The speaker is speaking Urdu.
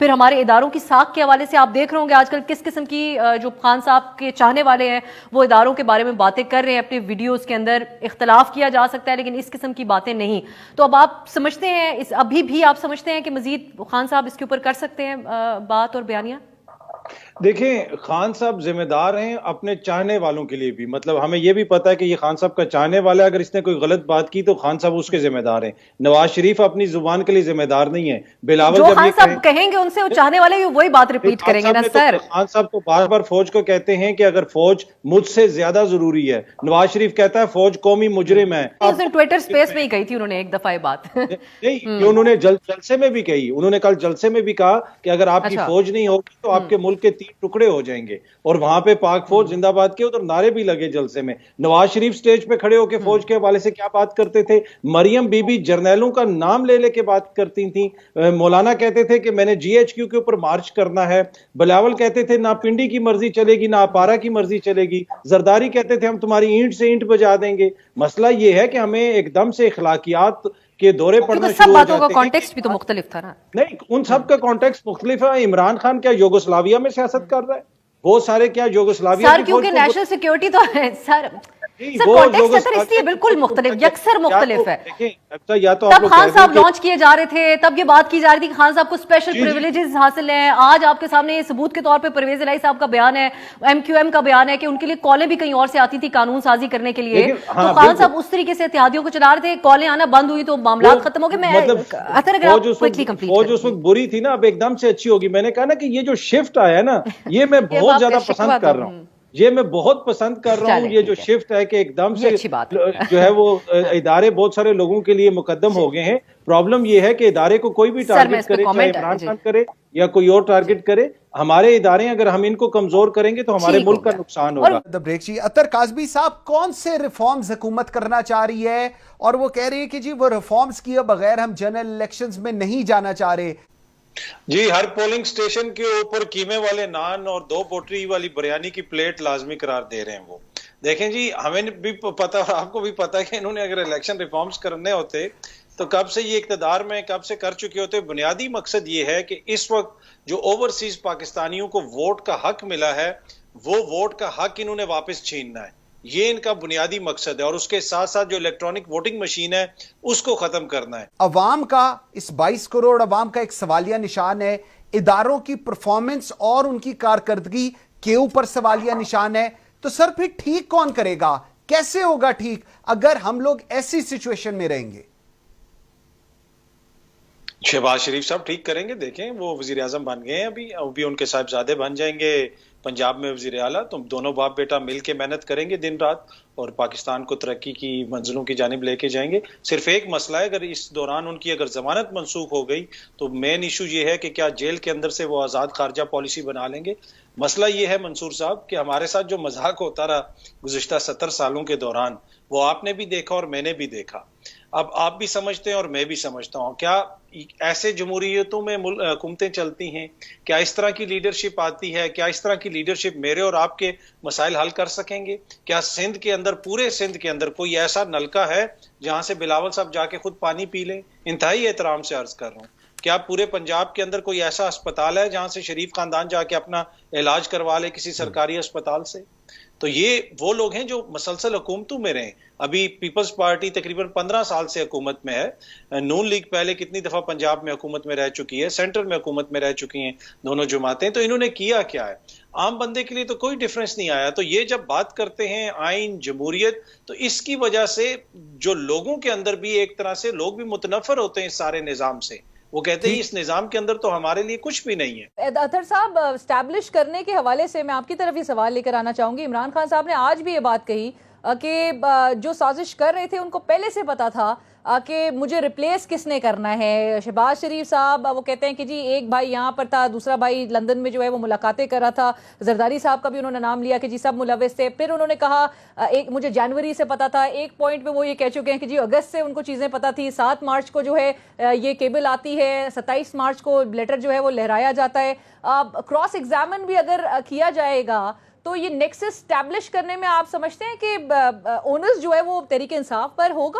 پھر ہمارے اداروں کی ساکھ کے حوالے سے آپ دیکھ رہے ہوں گے آج کل کس قسم کی جو خان صاحب کے چاہنے والے ہیں وہ اداروں کے بارے میں باتیں کر رہے ہیں اپنے ویڈیوز کے اندر. اختلاف کیا جا سکتا ہے لیکن اس قسم کی باتیں نہیں. تو اب آپ سمجھتے ہیں ابھی بھی آپ سمجھتے ہیں کہ مزید خان صاحب اس کے اوپر کر سکتے ہیں بات اور بیانیہ؟ دیکھیں خان صاحب ذمہ دار ہیں اپنے چاہنے والوں کے لیے بھی. مطلب ہمیں یہ بھی پتا ہے کہ یہ خان صاحب کا چاہنے والا ہے, اگر اس نے کوئی غلط بات کی تو خان صاحب اس کے ذمہ دار ہیں. نواز شریف اپنی زبان کے لیے ذمہ دار نہیں ہے. بلاول جو جب خان یہ صاحب کہیں گے ان سے وہ چاہنے والے وہی بات ریپیٹ کریں گے نا سر. خان صاحب تو بار بار فوج کو کہتے ہیں کہ اگر فوج مجھ سے زیادہ ضروری ہے. نواز شریف کہتا ہے فوج قومی مجرم ہے. اس دن ٹویٹر سپیس میں ہی کہی تھی انہوں نے ایک دفعہ یہ بات. نہیں, یہ انہوں نے جلسے میں بھی کہی. انہوں نے کل جلسے میں بھی کہا کہ اگر آپ کی فوج نہیں ہوگی تو آپ کے ملک کے 3 ٹکڑے ہو جائیں گے. اور وہاں پہ پاک فوج زندہ باد کے ادھر نعرے بھی لگے جلسے میں. نواز شریف سٹیج پہ کھڑے ہو کے فوج کے حوالے سے کیا بات کرتے تھے. مریم بی بی جرنیلوں کا نام لے لے کے بات کرتی تھیں. مولانا کہتے تھے کہ میں نے جی ایچ کیو کے اوپر مارچ کرنا ہے. بلاول کہتے تھے نہ پنڈی کی مرضی چلے گی نہ اپارا کی مرضی چلے گی. زرداری کہتے تھے ہم تمہاری اینٹ سے اینٹ بجا دیں گے. مسئلہ یہ ہے کہ ہمیں ایک دم سے اخلاقیات کے دورے پڑنا شروع ہو جاتے ہیں. سب باتوں کا کانٹیکسٹ بھی تو مختلف تھا نا. نہیں, ان سب کا کانٹیکسٹ مختلف ہے. عمران خان کیا یوگوسلاویا میں سیاست کر رہا ہے؟ وہ سارے کیا یوگوسلاویا سر کیونکہ نیشنل سیکیورٹی تو ہے سر. کانٹیکسٹ اس لیے بالکل مختلف یکسر مختلف ہے. تب خان صاحب لانچ کیے جا رہے تھے تب یہ بات کی جا رہی تھی کہ خان صاحب کو اسپیشل پریویلیجز حاصل ہیں. آج آپ کے سامنے ثبوت کے طور پہ پرویز الہی صاحب کا بیان ہے, ایم کیو ایم کا بیان ہے کہ ان کے لیے کالیں بھی کہیں اور سے آتی تھی قانون سازی کرنے کے لیے. تو خان صاحب اس طریقے سے اتحادیوں کو چلا رہے تھے, کالیں آنا بند ہوئی تو معاملات ختم ہو گئے. فوج اس وقت بری تھی نا, اب ایک دم سے اچھی ہوگی. میں نے کہا نا کہ یہ جو شفٹ آیا نا یہ میں بہت زیادہ پسند کر رہا ہوں. یہ میں بہت پسند کر رہا ہوں. یہ جو شفٹ ہے کہ ایک دم سے جو ہے وہ ادارے بہت سارے لوگوں کے لیے مقدم ہو گئے ہیں. پرابلم یہ ہے کہ ادارے کو کوئی بھی ٹارگٹ کرے, چاہے عمران خان کرے یا کوئی اور ٹارگٹ کرے, ہمارے ادارے اگر ہم ان کو کمزور کریں گے تو ہمارے ملک کا نقصان ہوگا. اطہر کاظمی صاحب کون سے ریفارمز حکومت کرنا چاہ رہی ہے اور وہ کہہ رہی ہے کہ جی وہ ریفارمز کیے بغیر ہم جنرل الیکشنز میں نہیں جانا چاہ رہے. جی, ہر پولنگ سٹیشن کے اوپر قیمے والے نان اور 2 بوٹری والی بریانی کی پلیٹ لازمی قرار دے رہے ہیں. وہ دیکھیں جی, ہمیں بھی پتا اور آپ کو بھی پتا ہے کہ انہوں نے اگر الیکشن ریفارمز کرنے ہوتے تو کب سے یہ اقتدار میں کب سے کر چکے ہوتے. بنیادی مقصد یہ ہے کہ اس وقت جو اوورسیز پاکستانیوں کو ووٹ کا حق ملا ہے وہ ووٹ کا حق انہوں نے واپس چھیننا ہے. یہ ان کا بنیادی مقصد ہے. اور اس کے ساتھ ساتھ جو الیکٹرانک ووٹنگ مشین ہے اس کو ختم کرنا ہے. عوام کا, اس 22 کروڑ عوام کا ایک سوالیہ نشان ہے. اداروں کی پرفارمنس اور ان کی کارکردگی کے اوپر سوالیہ نشان ہے. تو سر پھر ٹھیک کون کرے گا, کیسے ہوگا ٹھیک اگر ہم لوگ ایسی سچویشن میں رہیں گے؟ شہباز شریف صاحب ٹھیک کریں گے. دیکھیں وہ وزیر اعظم بن گئے ہیں, ابھی ان کے صاحبزادے بن جائیں گے پنجاب میں وزیر اعلیٰ. تو دونوں باپ بیٹا مل کے محنت کریں گے دن رات اور پاکستان کو ترقی کی منزلوں کی جانب لے کے جائیں گے. صرف ایک مسئلہ ہے, اگر اس دوران ان کی اگر ضمانت منسوخ ہو گئی تو مین ایشو یہ ہے کہ کیا جیل کے اندر سے وہ آزاد خارجہ پالیسی بنا لیں گے. مسئلہ یہ ہے منصور صاحب کہ ہمارے ساتھ جو مذاق ہوتا رہا گزشتہ 70 سالوں کے دوران وہ آپ نے بھی دیکھا اور میں نے بھی دیکھا. اب آپ بھی سمجھتے ہیں اور میں بھی سمجھتا ہوں. کیا ایسے جمہوریتوں میں حکومتیں چلتی ہیں؟ کیا اس طرح کی لیڈرشپ آتی ہے؟ کیا اس طرح کی لیڈرشپ میرے اور آپ کے مسائل حل کر سکیں گے؟ کیا سندھ کے اندر, پورے سندھ کے اندر کوئی ایسا نلکا ہے جہاں سے بلاول صاحب جا کے خود پانی پی لیں؟ انتہائی احترام سے عرض کر رہا ہوں. کیا پورے پنجاب کے اندر کوئی ایسا اسپتال ہے جہاں سے شریف خاندان جا کے اپنا علاج کروا لے کسی سرکاری اسپتال سے؟ تو یہ وہ لوگ ہیں جو مسلسل حکومتوں میں رہے. ابھی پیپلز پارٹی تقریباً 15 سال سے حکومت میں ہے. نون لیگ پہلے کتنی دفعہ پنجاب میں حکومت میں رہ چکی ہے, سینٹرل میں حکومت میں رہ چکی ہیں دونوں جماعتیں. تو انہوں نے کیا کیا ہے؟ عام بندے کے لیے تو کوئی ڈیفرنس نہیں آیا. تو یہ جب بات کرتے ہیں آئین جمہوریت تو اس کی وجہ سے جو لوگوں کے اندر بھی ایک طرح سے لوگ بھی متنفر ہوتے ہیں اس سارے نظام سے. وہ کہتے ہیں اس نظام کے اندر تو ہمارے لیے کچھ بھی نہیں ہے. اطہر صاحب, اسٹیبلش کرنے کے حوالے سے میں آپ کی طرف یہ سوال لے کر آنا چاہوں گی. عمران خان صاحب نے آج بھی یہ بات کہی کہ جو سازش کر رہے تھے ان کو پہلے سے پتا تھا کہ مجھے ریپلیس کس نے کرنا ہے. شہباز شریف صاحب وہ کہتے ہیں کہ جی ایک بھائی یہاں پر تھا, دوسرا بھائی لندن میں جو ہے وہ ملاقاتیں کر رہا تھا. زرداری صاحب کا بھی انہوں نے نام لیا کہ جی سب ملوث تھے. پھر انہوں نے کہا ایک مجھے جنوری سے پتا تھا. ایک پوائنٹ پہ وہ یہ کہہ چکے ہیں کہ جی اگست سے ان کو چیزیں پتا تھی. 7 مارچ کو جو ہے یہ کیبل آتی ہے, 27 مارچ کو لیٹر جو ہے وہ لہرایا جاتا ہے. کراس ایگزامن بھی اگر کیا جائے گا تو یہ نیکسس اسٹیبلش کرنے میں آپ سمجھتے ہیں کہ اونس جو ہے وہ تحریک انصاف پر ہوگا؟